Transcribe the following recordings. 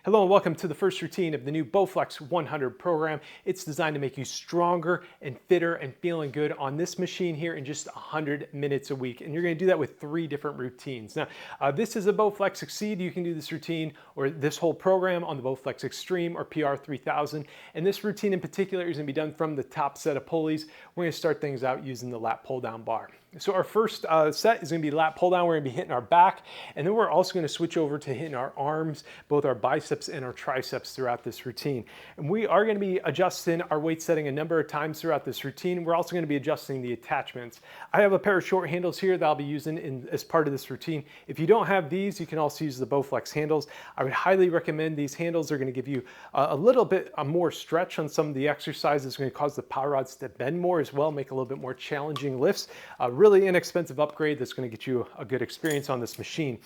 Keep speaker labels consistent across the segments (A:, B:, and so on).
A: Hello and welcome to the first routine of the new Bowflex 100 program. It's designed to make you stronger and fitter and feeling good on this machine here in just 100 minutes a week. And you're going to do that with 3 different routines. Now, this is a Bowflex Xceed. You can do this routine or this whole program on the Bowflex XTREME or PR3000. And this routine in particular is going to be done from the top set of pulleys. We're going to start things out using the lat pull down bar. So our first set is going to be lat pull down. We're going to be hitting our back, and then we're also going to switch over to hitting our arms, both our biceps and our triceps throughout this routine. And we are going to be adjusting our weight setting a number of times throughout this routine. We're also going to be adjusting the attachments. I have a pair of short handles here that I'll be using as part of this routine. If you don't have these, you can also use the Bowflex handles. I would highly recommend these handles. They're going to give you a little bit more stretch on some of the exercises. It's going to cause the power rods to bend more as well, make a little bit more challenging lifts. Really inexpensive upgrade that's going to get you a good experience on this machine.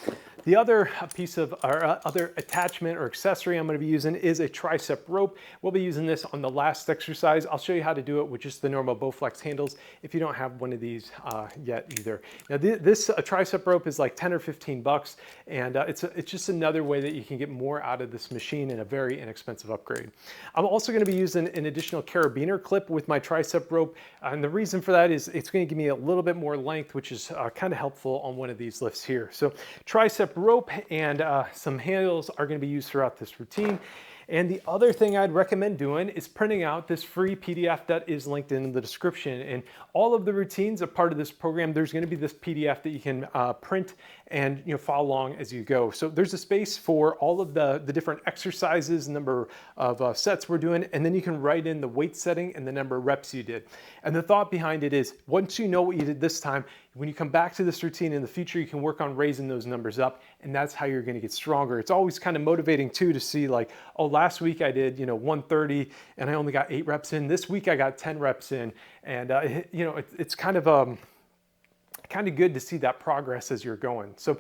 A: The other piece of our other attachment or accessory I'm going to be using is a tricep rope. We'll be using this on the last exercise. I'll show you how to do it with just the normal Bowflex handles if you don't have one of these yet either. Now this tricep rope is like 10 or 15 bucks, and it's just another way that you can get more out of this machine in a very inexpensive upgrade. I'm also going to be using an additional carabiner clip with my tricep rope, and the reason for that is it's going to give me a little bit more length, which is kind of helpful on one of these lifts here. So tricep rope and some handles are going to be used throughout this routine. And the other thing I'd recommend doing is printing out this free PDF that is linked in the description. And all of the routines are part of this program. There's going to be this PDF that you can print and follow along as you go. So there's a space for all of the different exercises, number of sets we're doing, and then you can write in the weight setting and the number of reps you did. And the thought behind it is, once you know what you did this time, when you come back to this routine in the future, you can work on raising those numbers up, and that's how you're going to get stronger. It's always kind of motivating too to see like, oh, last week I did 130 and I only got 8 reps in. This week I got 10 reps in, and it's kind of good to see that progress as you're going. So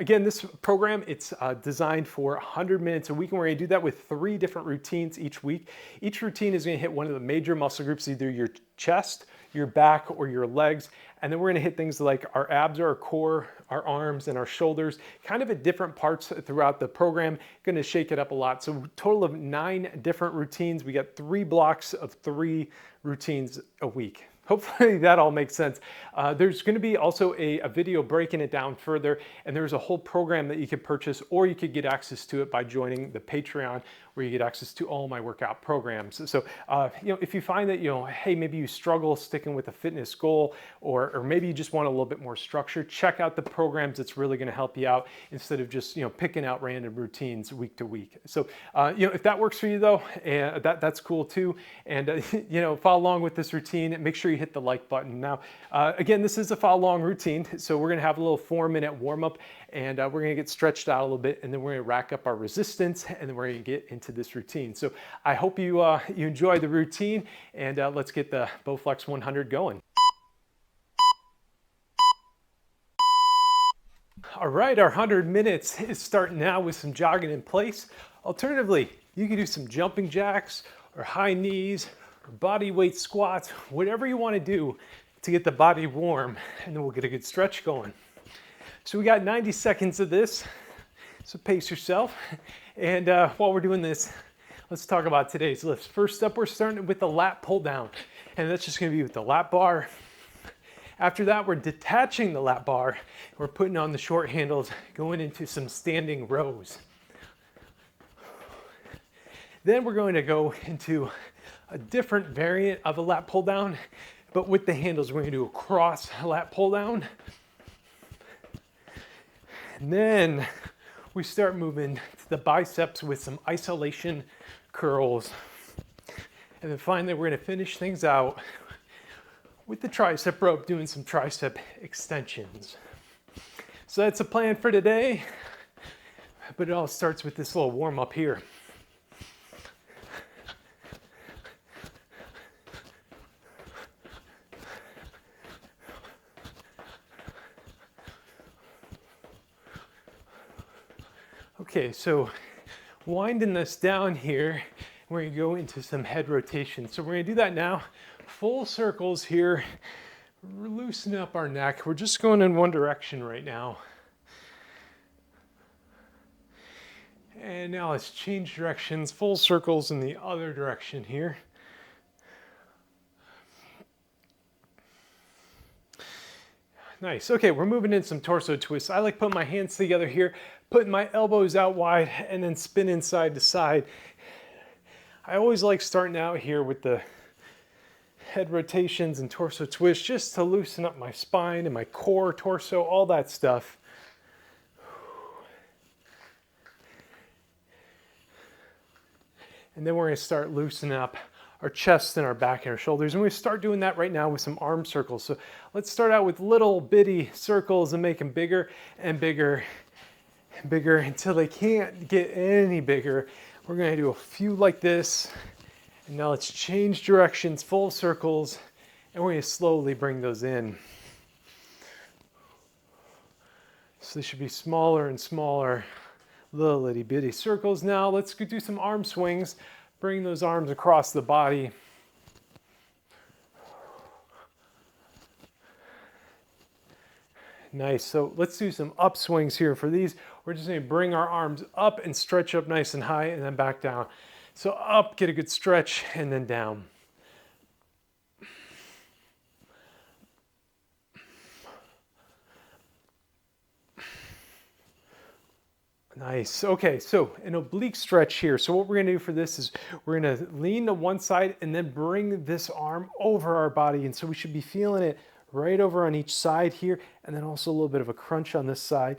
A: again, this program, it's designed for 100 minutes a week, and we're going to do that with 3 different routines each week. Each routine is going to hit one of the major muscle groups, either your chest, your back, or your legs. And then we're going to hit things like our abs, our core, our arms, and our shoulders, kind of at different parts throughout the program. Going to shake it up a lot. So a total of 9 different routines. We got 3 blocks of 3 routines a week. Hopefully that all makes sense. There's going to be also a video breaking it down further, and there's a whole program that you could purchase, or you could get access to it by joining the Patreon, where you get access to all my workout programs. So if you find that hey, maybe you struggle sticking with a fitness goal, or maybe you just want a little bit more structure, check out the programs. It's really going to help you out instead of just picking out random routines week to week. So if that works for you though, that's cool too. And follow along with this routine. Make sure you hit the like button. Now, again, this is a follow along routine, so we're going to have a little 4-minute warm up, and we're going to get stretched out a little bit, and then we're going to rack up our resistance, and then we're going to get into this routine. So I hope you enjoy the routine, and let's get the Bowflex 100 going. All right, our 100 minutes is starting now with some jogging in place. Alternatively, you can do some jumping jacks or high knees or body weight squats, whatever you want to do to get the body warm, and then we'll get a good stretch going. So we got 90 seconds of this, so pace yourself. And while we're doing this, let's talk about today's lifts. First up, we're starting with the lat pull down, and that's just going to be with the lat bar. After that, we're detaching the lat bar. We're putting on the short handles, going into some standing rows. Then we're going to go into a different variant of a lat pull down, but with the handles. We're going to do a cross lat pull down. And then we start moving to the biceps with some isolation curls. And then finally, we're going to finish things out with the tricep rope, doing some tricep extensions. So that's the plan for today, but it all starts with this little warm up here. Okay, so winding this down here, we're going to go into some head rotation. So we're going to do that now. Full circles here. Loosen up our neck. We're just going in one direction right now. And now let's change directions, full circles in the other direction here. Nice. Okay, we're moving in some torso twists. I like putting my hands together here, putting my elbows out wide, and then spinning side to side. I always like starting out here with the head rotations and torso twists just to loosen up my spine and my core, torso, all that stuff. And then we're going to start loosening up our chest and our back and our shoulders. And we start doing that right now with some arm circles. So let's start out with little bitty circles and make them bigger and bigger and bigger until they can't get any bigger. We're going to do a few like this. And now let's change directions, full circles, and we're going to slowly bring those in. So they should be smaller and smaller, little itty bitty circles. Now let's go do some arm swings. Bring those arms across the body. Nice. So let's do some upswings here. For these, we're just going to bring our arms up and stretch up nice and high and then back down. So up, get a good stretch, and then down. Nice. Okay, so an oblique stretch here. So what we're going to do for this is we're going to lean to one side and then bring this arm over our body. And so we should be feeling it right over on each side here, and then also a little bit of a crunch on this side.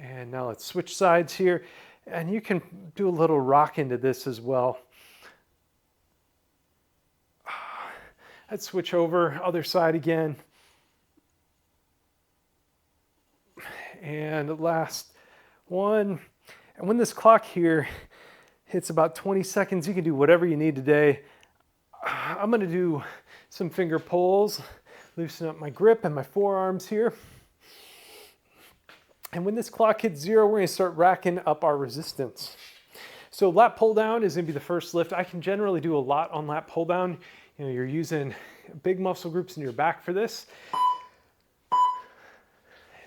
A: And now let's switch sides here. And you can do a little rock into this as well. Let's switch over, other side again. And last one. And when this clock here hits about 20 seconds, you can do whatever you need today. I'm going to do some finger pulls, loosen up my grip and my forearms here. And when this clock hits 0, we're going to start racking up our resistance. So lat pull down is going to be the first lift. I can generally do a lot on lat pull down. You know, you're using big muscle groups in your back for this.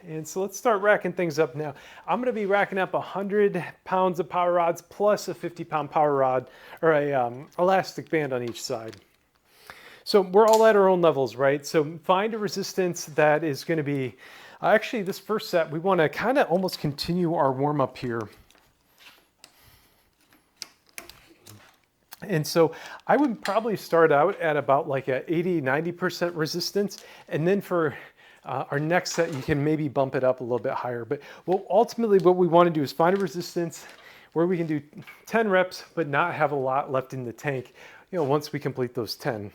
A: And so let's start racking things up now. I'm going to be racking up 100 pounds of power rods plus a 50-pound power rod or a elastic band on each side. So we're all at our own levels, right? So find a resistance that is going to be, actually this first set, we want to kind of almost continue our warm up here. And so I would probably start out at about like a 80-90% resistance. And then for our next set, you can maybe bump it up a little bit higher. But ultimately what we want to do is find a resistance where we can do 10 reps, but not have a lot left in the tank, you know, once we complete those 10.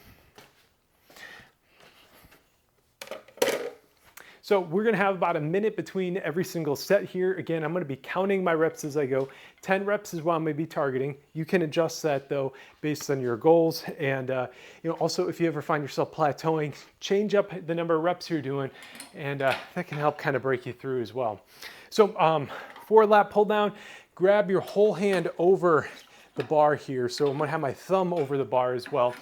A: So we're going to have about a minute between every single set here. Again, I'm going to be counting my reps as I go. 10 reps is what I'm going to be targeting. You can adjust that though based on your goals. And you know, also if you ever find yourself plateauing, change up the number of reps you're doing, and that can help kind of break you through as well. So for lat pull down, grab your whole hand over the bar here. So I'm going to have my thumb over the bar as well.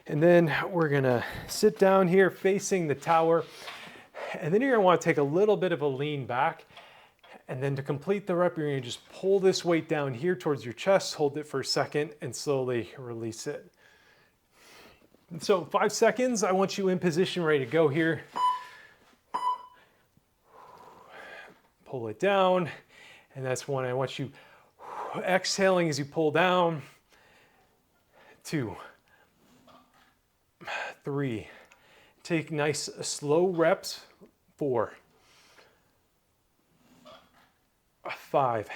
A: And then we're going to sit down here facing the tower. And then you're going to want to take a little bit of a lean back. And then to complete the rep, you're going to just pull this weight down here towards your chest, hold it for a second, and slowly release it. And so 5 seconds, I want you in position, ready to go here. Pull it down. And that's one. I want you exhaling as you pull down. 2, 3. Take nice slow reps. 4, 5,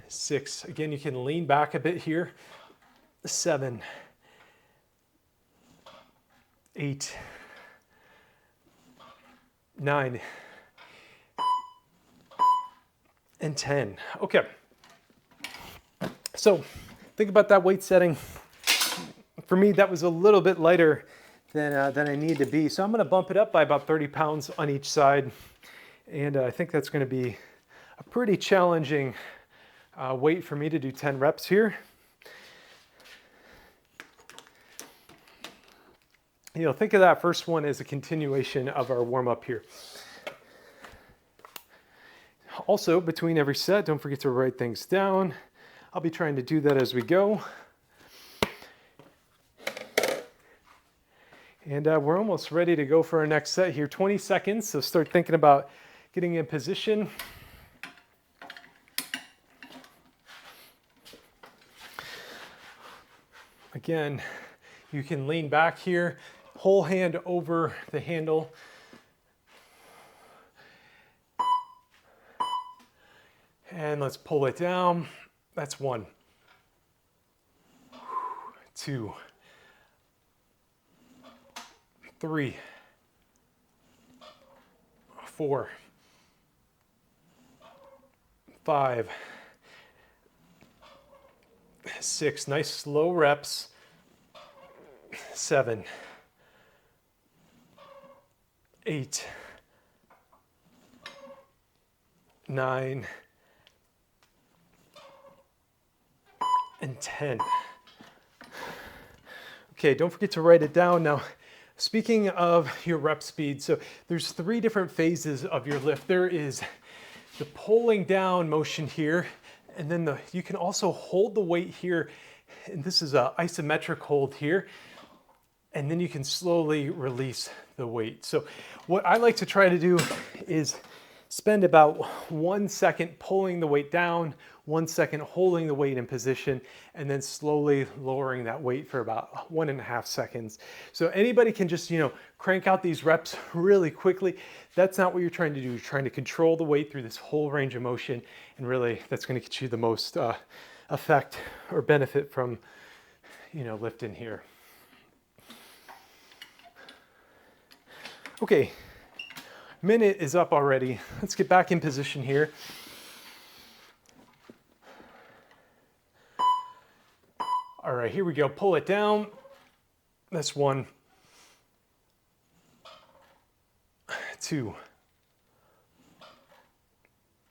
A: 6. Again, you can lean back a bit here. 7, 8, 9, and 10. Okay. So think about that weight setting. For me, that was a little bit lighter than I need to be. So I'm going to bump it up by about 30 pounds on each side. And I think that's going to be a pretty challenging weight for me to do 10 reps here. You know, think of that first one as a continuation of our warm up here. Also, between every set, don't forget to write things down. I'll be trying to do that as we go. And we're almost ready to go for our next set here. 20 seconds, so start thinking about getting in position. Again, you can lean back here, whole hand over the handle. And let's pull it down. That's 1, 2, 3, 4, 5, 6. Nice slow reps. 7, 8, 9, and 10. Okay, don't forget to write it down. Now, speaking of your rep speed, so there's 3 different phases of your lift. There is the pulling down motion here, and then you can also hold the weight here, and this is an isometric hold here, and then you can slowly release the weight. So what I like to try to do is spend about 1 second pulling the weight down, 1 second holding the weight in position, and then slowly lowering that weight for about 1.5 seconds. So anybody can just, crank out these reps really quickly. That's not what you're trying to do. You're trying to control the weight through this whole range of motion, and really that's going to get you the most effect or benefit from, lifting here. Okay. Minute is up already. Let's get back in position here. All right, here we go. Pull it down. That's 1, 2,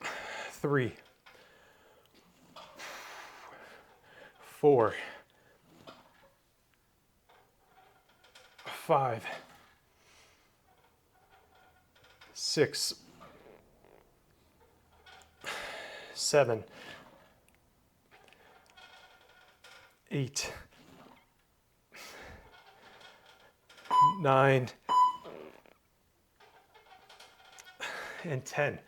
A: 3, 4, 5, 6, 7, 8, 9, and 10.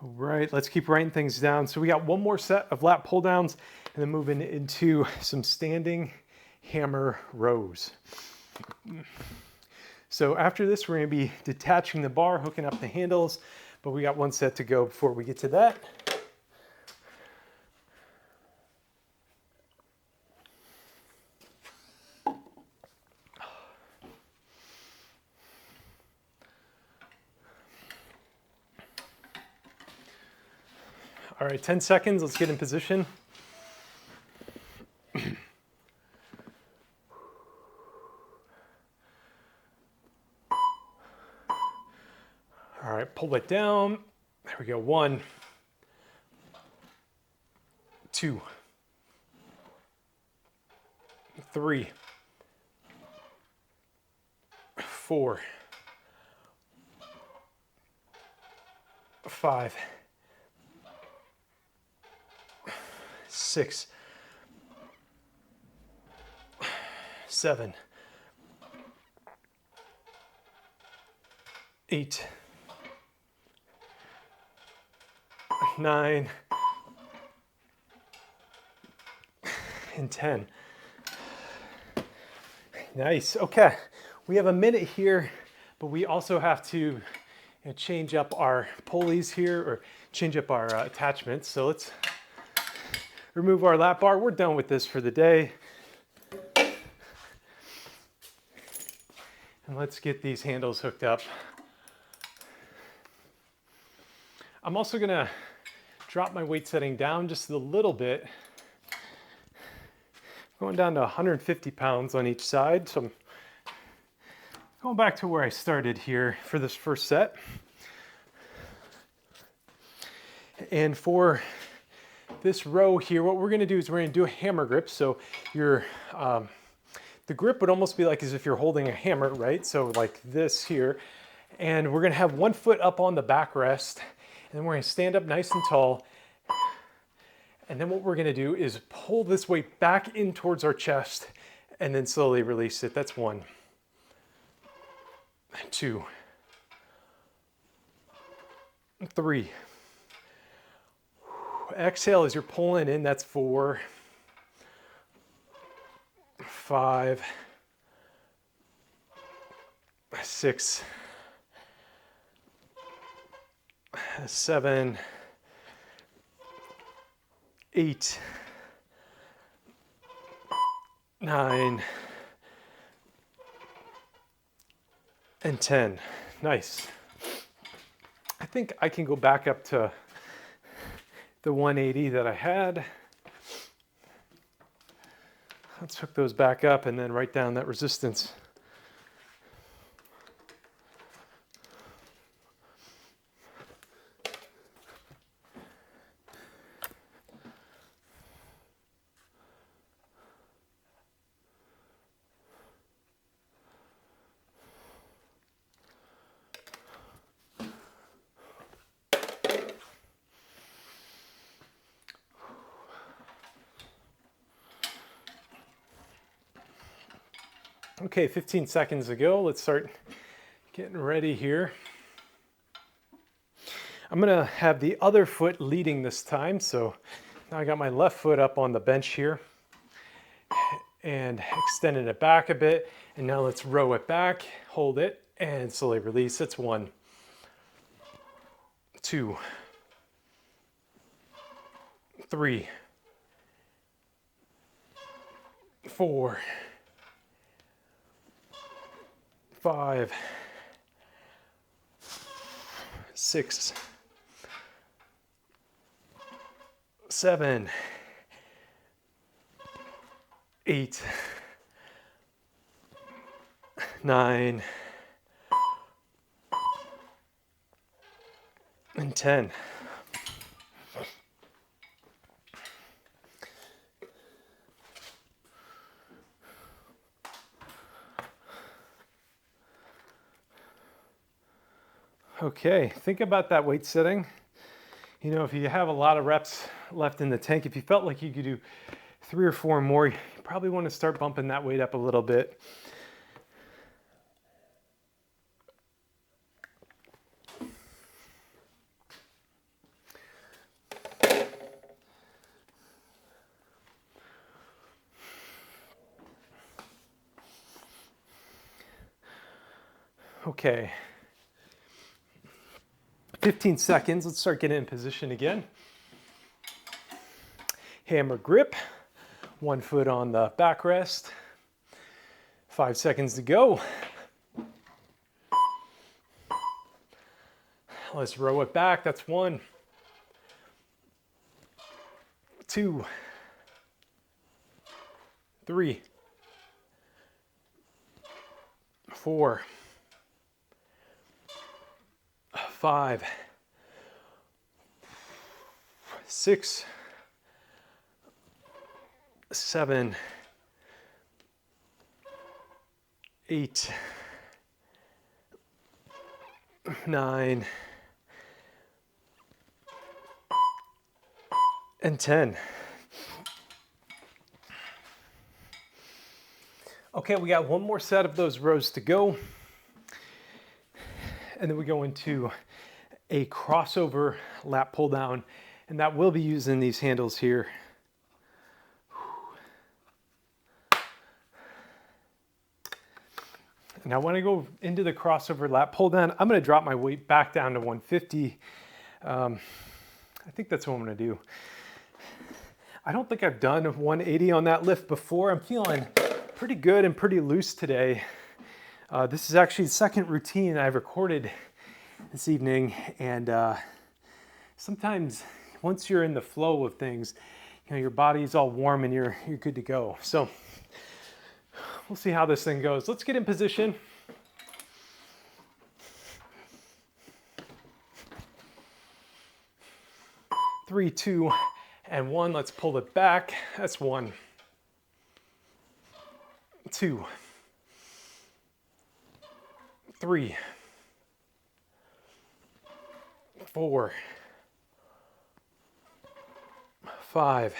A: All right, let's keep writing things down. So we got 1 more set of lat pull downs and then moving into some standing hammer rows. So after this, we're going to be detaching the bar, hooking up the handles, but we got 1 set to go before we get to that. All right, 10 seconds, let's get in position. All right, pull it down. There we go. 1, 2, 3, 4, 5, 6, 7, 8, 9, and 10. Nice. Okay, we have a minute here, but we also have to change up our pulleys here, or change up our attachments. So let's remove our lap bar. We're done with this for the day. And let's get these handles hooked up. I'm also gonna drop my weight setting down just a little bit. Going down to 150 pounds on each side. So I'm going back to where I started here for this first set. And for this row here, what we're gonna do is we're gonna do a hammer grip. So your, the grip would almost be like as if you're holding a hammer, right? So like this here. And we're gonna have one foot up on the backrest, and then we're gonna stand up nice and tall. And then what we're gonna do is pull this weight back in towards our chest and then slowly release it. That's 1, 2, 3. Exhale as you're pulling in, that's 4, 5, 6, 7, 8, 9, and 10. Nice. I think I can go back up to the 180 that I had. Let's hook those back up and then write down that resistance. Okay, 15 seconds to go. Let's start getting ready here. I'm gonna have the other foot leading this time. So now I got my left foot up on the bench here and extending it back a bit. And now let's row it back, hold it, and slowly release. That's 1, 2, 3, 4, 5, 6, 7, 8, 9, and 10. Okay, think about that weight setting. You know, if you have a lot of reps left in the tank, if you felt like you could do 3 or 4 more, you probably want to start bumping that weight up a little bit. Okay. 15 seconds, let's start getting in position again. Hammer grip, 1 foot on the backrest. 5 seconds to go. Let's row it back, that's 1, 2, 3, 4, 5, 6, 7, 8, 9, and 10. Okay, we got one more set of those rows to go. And then we go into a crossover lat pull down, and that will be using these handles here. Now when I go into the crossover lat pull down, I'm going to drop my weight back down to 150. I think that's what I'm going to do. I don't think I've done 180 on that lift before. I'm feeling pretty good and pretty loose today. This is actually the second routine I've recorded this evening, and sometimes once you're in the flow of things, you know, your body's all warm and you're good to go. So we'll see how this thing goes. Let's get in position. Three, 2, and 1. Let's pull it back. That's 1, 2, 3, 4, 5,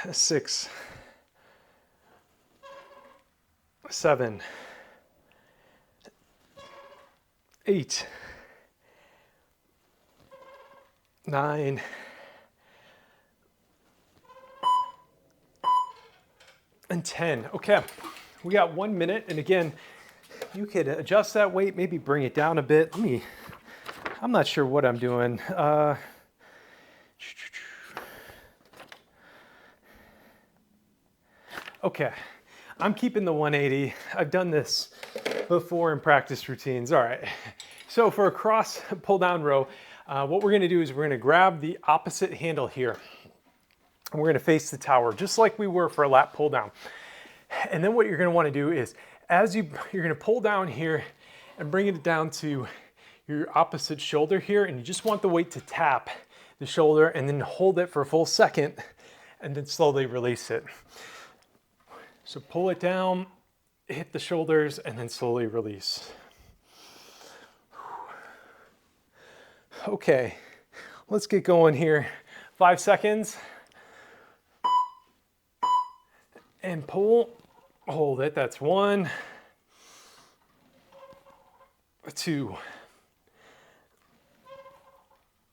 A: 6, 7, 8, 9, and 10. Okay, we got 1 minute, and again, you could adjust that weight, maybe bring it down a bit. I'm not sure what I'm doing. Okay, I'm keeping the 180. I've done this before in practice routines. All right, so for a cross pull down row, what we're gonna do is we're gonna grab the opposite handle here, and we're gonna face the tower, just like we were for a lat pull down. And then what you're gonna wanna do is, you're gonna pull down here and bring it down to your opposite shoulder here, and you just want the weight to tap the shoulder, and then hold it for a full second, and then slowly release it. So pull it down, hit the shoulders, and then slowly release. Okay, let's get going here. 5 seconds. And pull, hold it, that's 1, 2,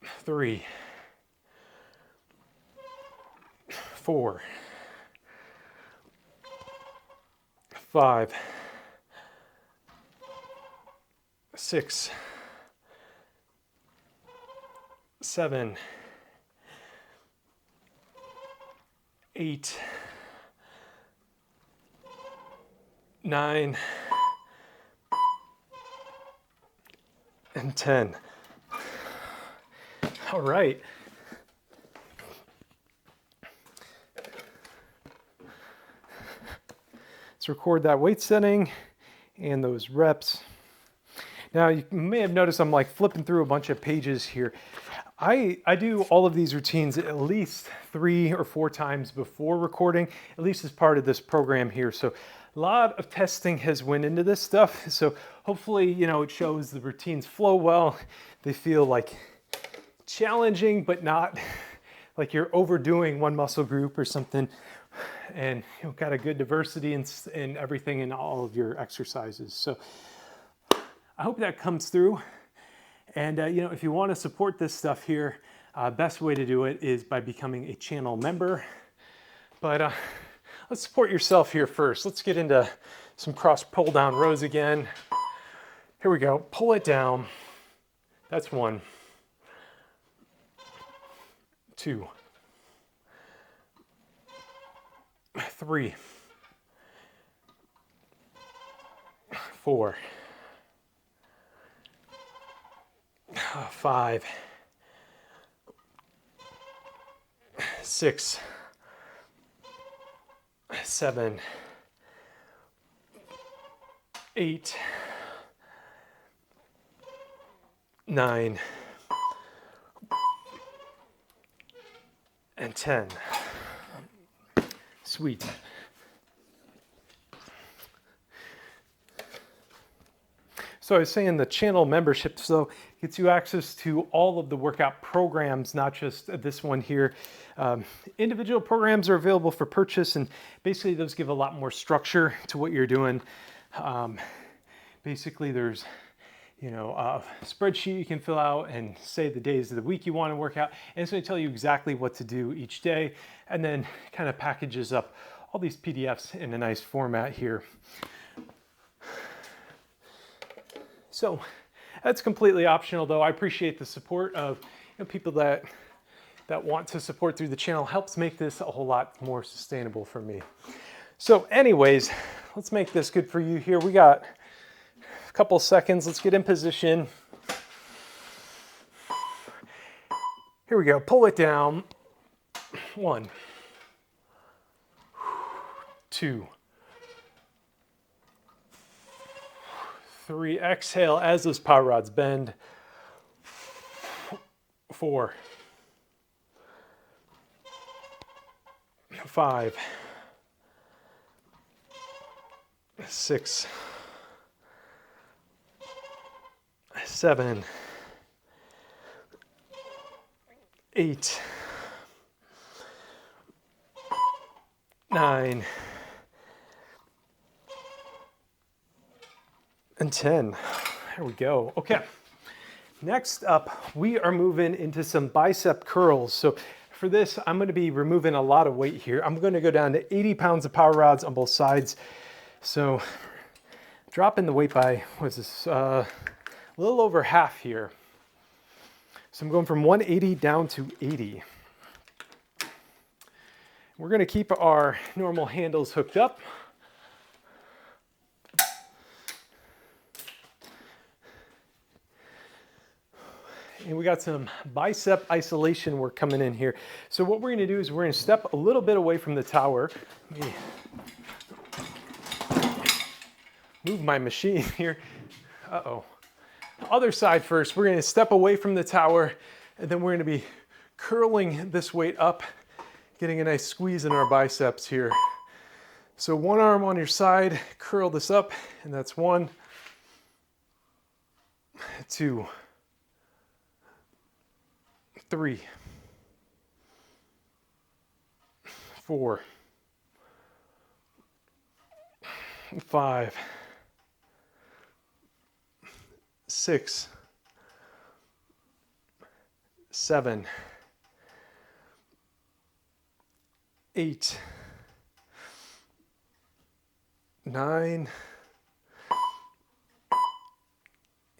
A: 3, 4, 5, 6, 7, 8, 9, and 10. All right. Let's record that weight setting and those reps. Now you may have noticed I'm like flipping through a bunch of pages here. I do all of these routines at least 3 or 4 times before recording, at least as part of this program here. So a lot of testing has went into this stuff. So hopefully, you know, it shows the routines flow well. They feel like challenging, but not like you're overdoing one muscle group or something. And you've got a good diversity in everything in all of your exercises. So I hope that comes through. And you know, if you want to support this stuff here, best way to do it is by becoming a channel member. But let's support yourself here first. Let's get into some cross pull down rows again. Here we go. Pull it down. That's 1, 2, 3, 4, 5, 6, 7, 8, 9, and 10. Sweet. So I was saying the channel membership, so gets you access to all of the workout programs, not just this one here. Individual programs are available for purchase, and basically those give a lot more structure to what you're doing. Basically there's, you know, a spreadsheet you can fill out and say the days of the week you want to work out, and it's going to tell you exactly what to do each day, and then kind of packages up all these PDFs in a nice format here. So that's completely optional, though. I appreciate the support of people that want to support through the channel. Helps make this a whole lot more sustainable for me. So anyways, let's make this good for you here. We got a couple seconds. Let's get in position. Here we go. Pull it down. 1, 2, 3. Exhale as those power rods bend. 4, 5, 6, 7, 8, 9, and 10. There we go. Okay. Next up, we are moving into some bicep curls. So for this, I'm going to be removing a lot of weight here. I'm going to go down to 80 pounds of power rods on both sides. So dropping the weight by, what's this, a little over half here. So I'm going from 180 down to 80. We're going to keep our normal handles hooked up. And we got some bicep isolation work coming in here. So what we're going to do is we're going to step a little bit away from the tower. Let me move my machine here. Uh-oh. Other side first. We're going to step away from the tower, and then we're going to be curling this weight up, getting a nice squeeze in our biceps here. So one arm on your side, curl this up, and that's 1, 2, 3, 4, 5, 6, 7, 8, 9,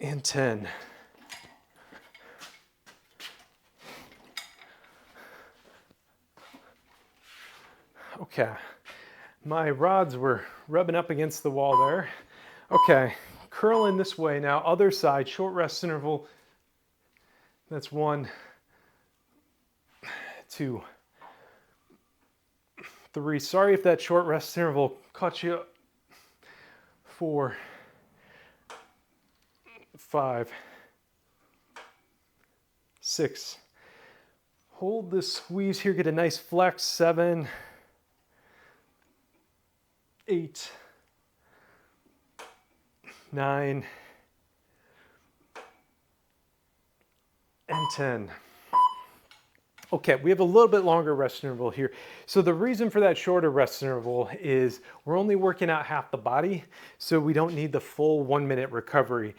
A: and 10. Okay, my rods were rubbing up against the wall there. Okay, curling this way now, other side, short rest interval. That's 1, 2, 3. Sorry if that short rest interval caught you up. 4, 5, 6. Hold this squeeze here, get a nice flex. 7, 8, 9, and 10. Okay, we have a little bit longer rest interval here. So the reason for that shorter rest interval is we're only working out half the body, so we don't need the full 1-minute recovery.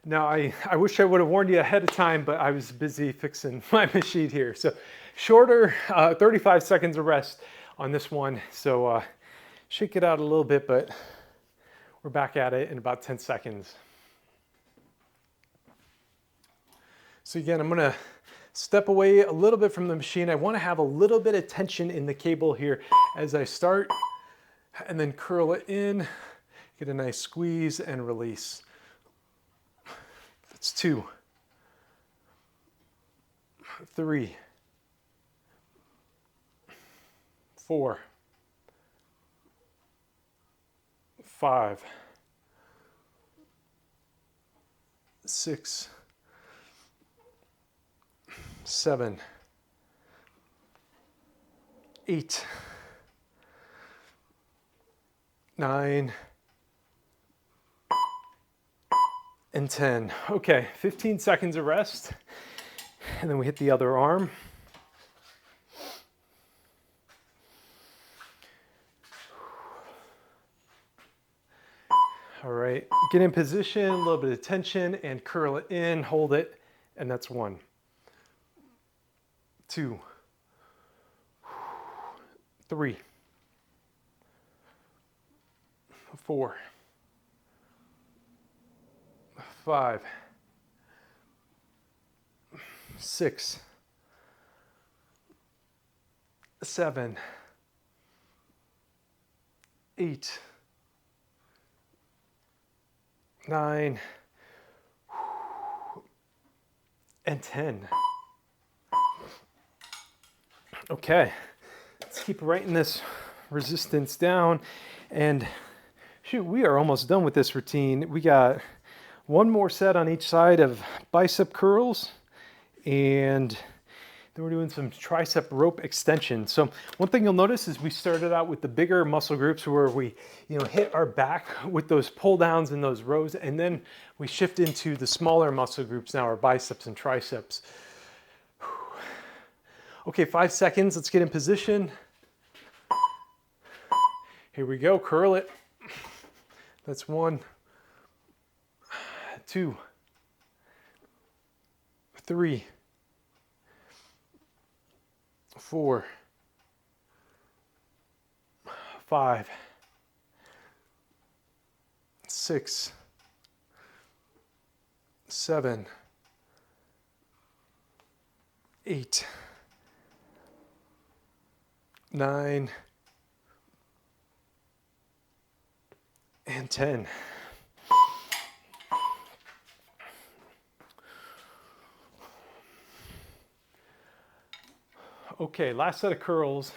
A: Now, I wish I would have warned you ahead of time, but I was busy fixing my machine here. So shorter, 35 seconds of rest on this one. So shake it out a little bit, but we're back at it in about 10 seconds. So again, I'm gonna step away a little bit from the machine. I wanna have a little bit of tension in the cable here as I start, and then curl it in, get a nice squeeze and release. That's 2, 3, 4, 5, 6, 7, 8, 9, and 10. Okay, 15 seconds of rest, and then we hit the other arm. All right, get in position, a little bit of tension, and curl it in, hold it, and that's 1, 2, 3, 4, 5, 6, 7, 8, 9, and 10. Okay, let's keep writing this resistance down, and shoot, we are almost done with this routine. We got one more set on each side of bicep curls, and Then we're doing some tricep rope extension. So one thing you'll notice is we started out with the bigger muscle groups where we, hit our back with those pull downs and those rows, and then we shift into the smaller muscle groups now, our biceps and triceps. Okay, 5 seconds, let's get in position. Here we go, curl it. That's 1, 2, 3, 4, 5, 6, 7, 8, 9, and 10. Okay, last set of curls.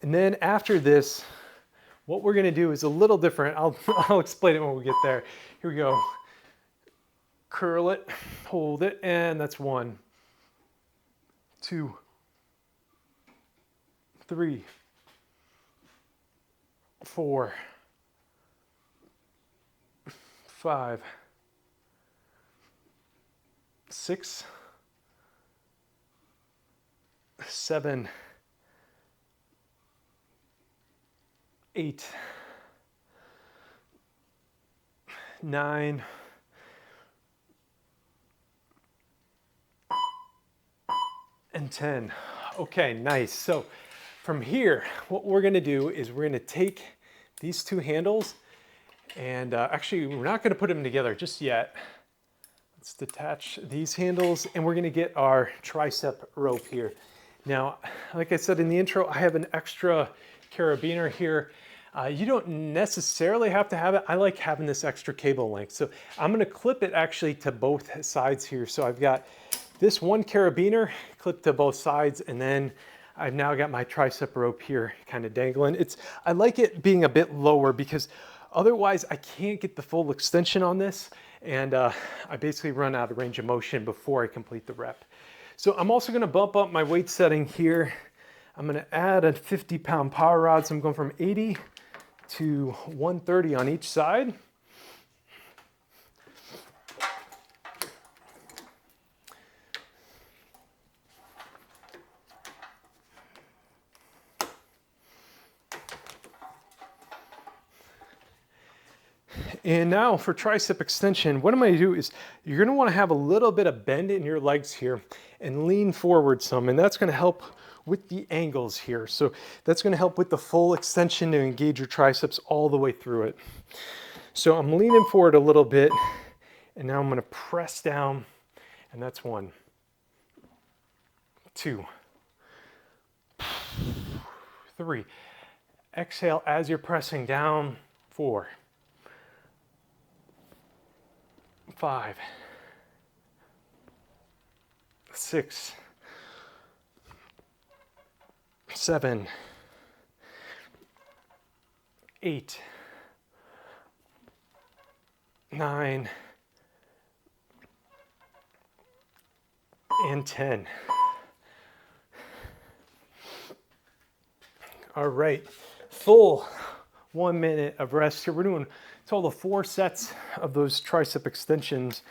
A: And then after this, what we're gonna do is a little different. I'll explain it when we get there. Here we go. Curl it, hold it, and that's 1, 2, 3, 4, 5, 6, 7, 8, 9, and 10. Okay, nice. So from here, what we're gonna do is we're gonna take these 2 handles and actually we're not gonna put them together just yet. Let's detach these handles and we're gonna get our tricep rope here. Now, like I said in the intro, I have an extra carabiner here. You don't necessarily have to have it. I like having this extra cable length. So I'm gonna clip it actually to both sides here. So I've got this one carabiner clipped to both sides, and then I've now got my tricep rope here kind of dangling. I like it being a bit lower because otherwise I can't get the full extension on this, and I basically run out of range of motion before I complete the rep. So I'm also gonna bump up my weight setting here. I'm gonna add a 50-pound power rod. So I'm going from 80 to 130 on each side. And now for tricep extension, what I'm gonna do is you're gonna wanna have a little bit of bend in your legs here and lean forward some, and that's gonna help with the angles here. So that's gonna help with the full extension to engage your triceps all the way through it. So I'm leaning forward a little bit, and now I'm gonna press down, and that's 1, 2, 3. Exhale as you're pressing down, 4, 5, 6, 7, 8, 9, and 10. All right, full 1 minute of rest here. We're doing a total of 4 sets of those tricep extensions,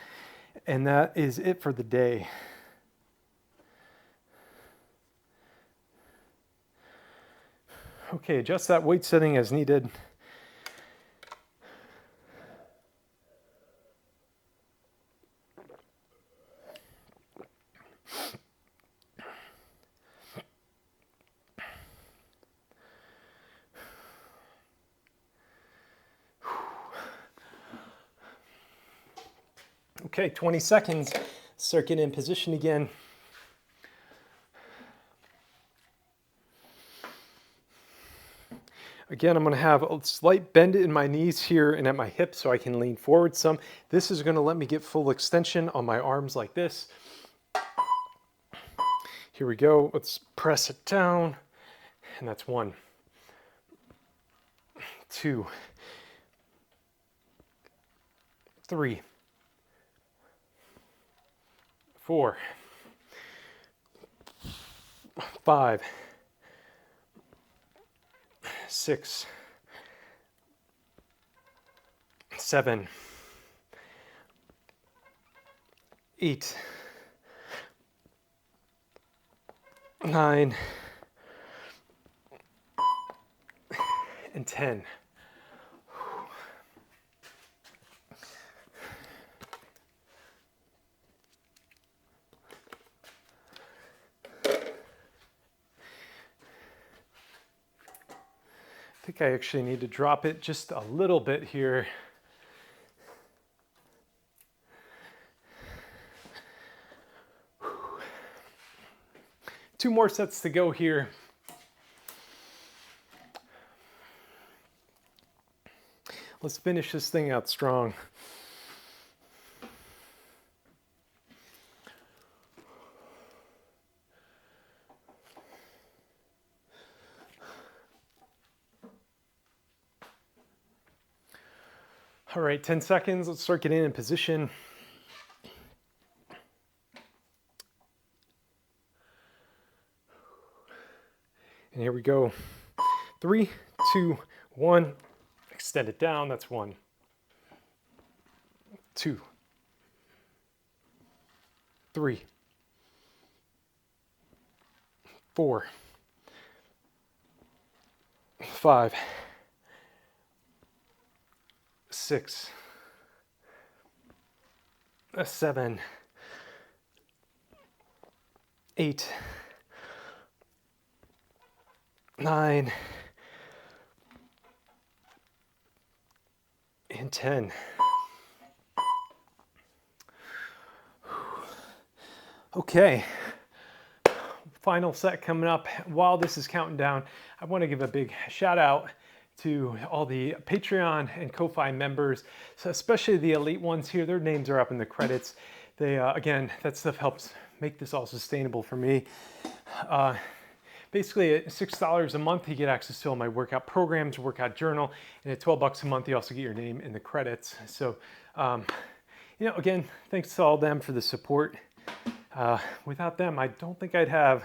A: and that is it for the day. Okay, adjust that weight setting as needed. Okay, 20 seconds. Start getting in position again. Again, I'm going to have a slight bend in my knees here and at my hips so I can lean forward some. This is going to let me get full extension on my arms like this. Here we go. Let's press it down. And that's 1, 2, 3, 4, 5, 6, 7, 8, 9, and 10. I think I actually need to drop it just a little bit here. Two more sets to go here. Let's finish this thing out strong. All right, 10 seconds. Let's start getting in position. And here we go. 3, 2, 1. Extend it down. That's 1, 2, 3, 4, 5, 6, 7, 8, 9, and 10. Okay, final set coming up. While this is counting down, I want to give a big shout out to all the Patreon and Ko-Fi members, so especially the elite ones here. Their names are up in the credits. They, again, that stuff helps make this all sustainable for me. Basically, at $6 a month, you get access to all my workout programs, workout journal, and at $12 a month, you also get your name in the credits. So, you know, again, thanks to all of them for the support. Without them, I don't think I'd have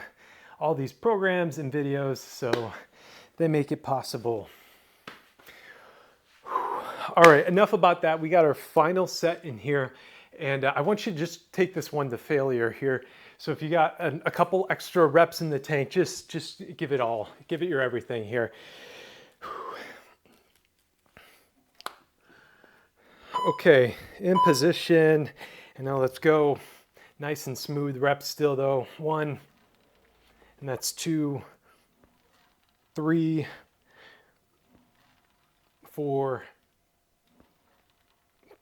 A: all these programs and videos, so they make it possible. All right, enough about that. We got our final set in here, and I want you to just take this one to failure here. So if you got a couple extra reps in the tank, just give it all. Give it your everything here. Okay, in position, and now let's go. Nice and smooth reps still though. 1, and that's 2, 3, 4,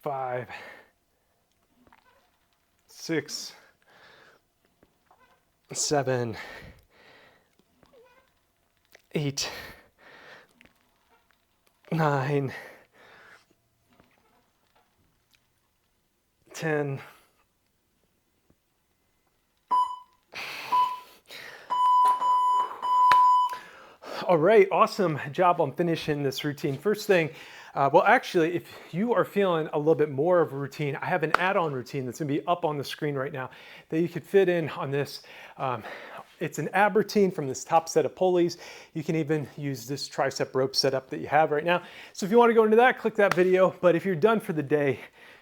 A: 5, 6, 7, 8, 9, 10. All right, awesome job on finishing this routine. First thing, well, actually, if you are feeling a little bit more of a routine, I have an add-on routine that's gonna be up on the screen right now that you could fit in on this. It's an ab routine from this top set of pulleys. You can even use this tricep rope setup that you have right now. So if you want to go into that, click that video. But if you're done for the day,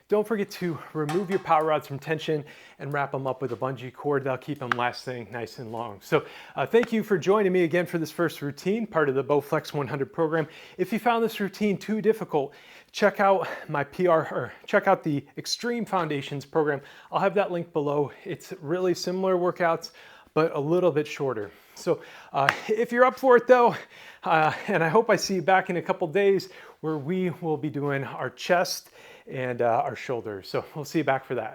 A: don't forget to remove your power rods from tension and wrap them up with a bungee cord. That'll keep them lasting nice and long. So thank you for joining me again for this first routine, part of the Bowflex 100 program. If you found this routine too difficult, check out my check out the Extreme Foundations program. I'll have that link below. It's really similar workouts, but a little bit shorter. So if you're up for it though, and I hope I see you back in a couple days where we will be doing our chest and our shoulders. So we'll see you back for that.